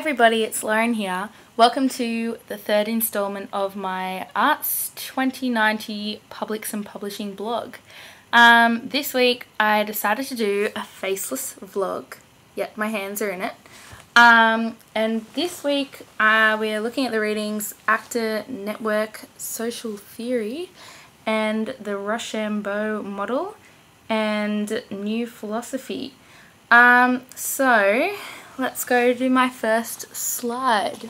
Everybody, it's Lauren here. Welcome to the third installment of my ARTS2090 Publics and Publishing blog. This week I decided to do a faceless vlog. Yep, my hands are in it. And this week we're looking at the readings Actor Network Social Theory and the Rochambeau Model and New Philosophy. So let's go to my first slide.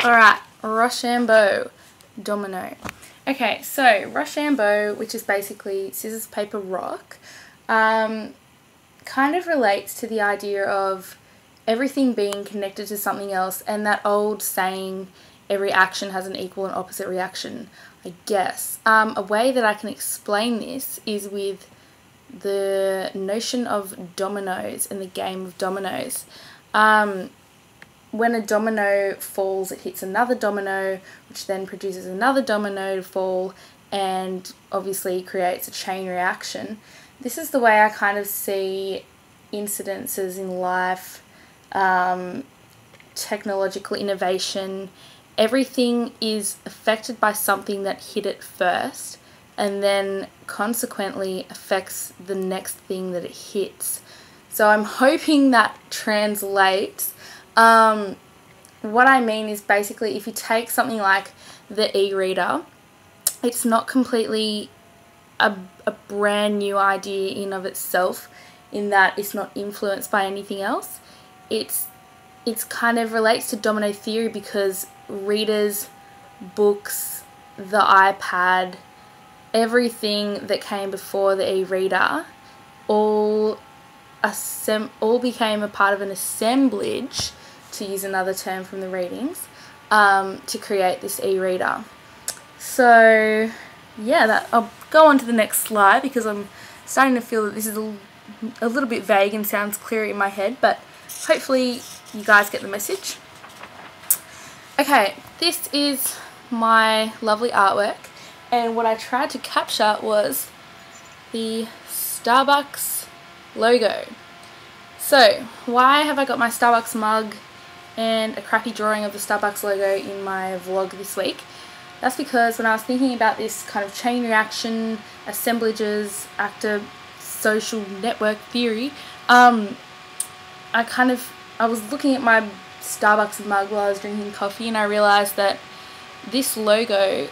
Alright, Rochambeau, domino. Okay, so Rochambeau, which is basically scissors, paper, rock, kind of relates to the idea of everything being connected to something else, and that old saying, every action has an equal and opposite reaction, I guess. A way that I can explain this is with the notion of dominoes and the game of dominoes. When a domino falls, it hits another domino, which then produces another domino to fall, and obviously creates a chain reaction. This is the way I kind of see incidences in life, technological innovation. Everything is affected by something that hit it first, and then consequently affects the next thing that it hits. So I'm hoping that translates. What I mean is basically if you take something like the e-reader, it's not completely a brand new idea in of itself, in that it's not influenced by anything else. It's kind of relates to domino theory because readers, books, the iPad, everything that came before the e-reader all became a part of an assemblage, to use another term from the readings, to create this e-reader. So yeah, I'll go on to the next slide because I'm starting to feel that this is a little bit vague and sounds clearer in my head, but hopefully you guys get the message. Okay, this is my lovely artwork, and what I tried to capture was the Starbucks logo. So why have I got my Starbucks mug and a crappy drawing of the Starbucks logo in my vlog this week? That's because when I was thinking about this kind of chain reaction, assemblages, actor, social network theory, I was looking at my Starbucks mug while I was drinking coffee, and I realized that this logo,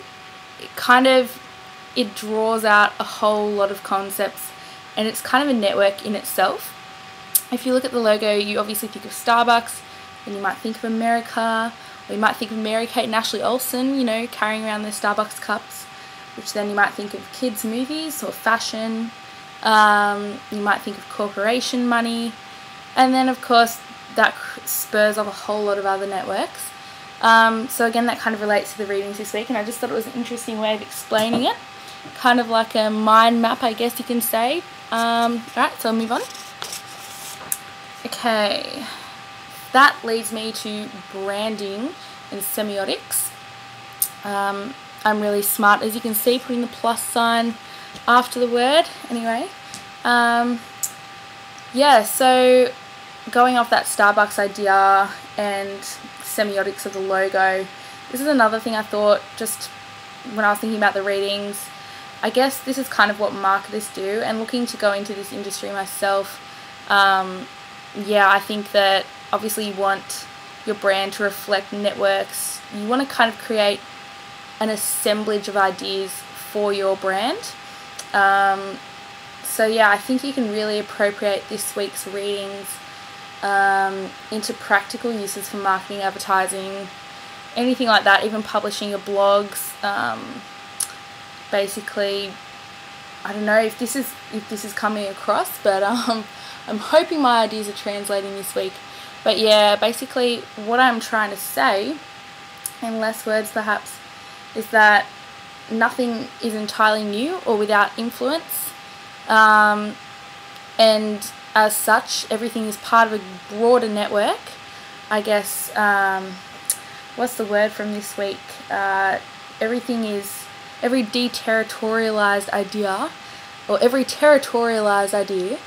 it draws out a whole lot of concepts, and it's kind of a network in itself. If you look at the logo, you obviously think of Starbucks, then you might think of America, or you might think of Mary-Kate and Ashley Olsen, you know, carrying around their Starbucks cups, which then you might think of kids' movies or fashion. You might think of corporation money, and then of course that spurs off a whole lot of other networks. So again, that kind of relates to the readings this week, and I just thought it was an interesting way of explaining it. Kind of like a mind map, I guess you can say. Alright, so I'll move on. Okay, that leads me to branding and semiotics. I'm really smart, as you can see, putting the plus sign after the word. Anyway, yeah, so going off that Starbucks idea and semiotics of the logo, this is another thing I thought just when I was thinking about the readings. I guess this is kind of what marketers do, and looking to go into this industry myself, yeah, I think that obviously you want your brand to reflect networks. You want to kind of create an assemblage of ideas for your brand. So yeah, I think you can really appropriate this week's readings into practical uses for marketing, advertising, anything like that, even publishing your blogs. Basically, I don't know if this is coming across, but I'm hoping my ideas are translating this week. But yeah, basically what I'm trying to say, in less words perhaps, is that nothing is entirely new or without influence, and as such everything is part of a broader network. I guess, what's the word from this week? Every deterritorialized idea, or every territorialized idea,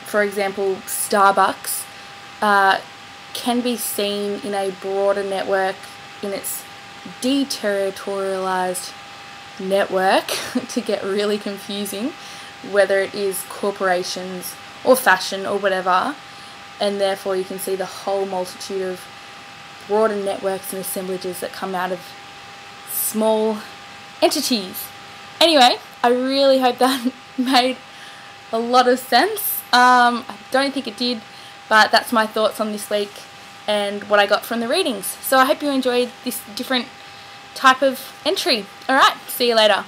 for example, Starbucks, can be seen in a broader network, in its deterritorialized network, to get really confusing, whether it is corporations or fashion or whatever, and therefore you can see the whole multitude of broader networks and assemblages that come out of small entities. Anyway, I really hope that made a lot of sense. I don't think it did, but that's my thoughts on this week and what I got from the readings. So I hope you enjoyed this different type of entry. Alright, see you later.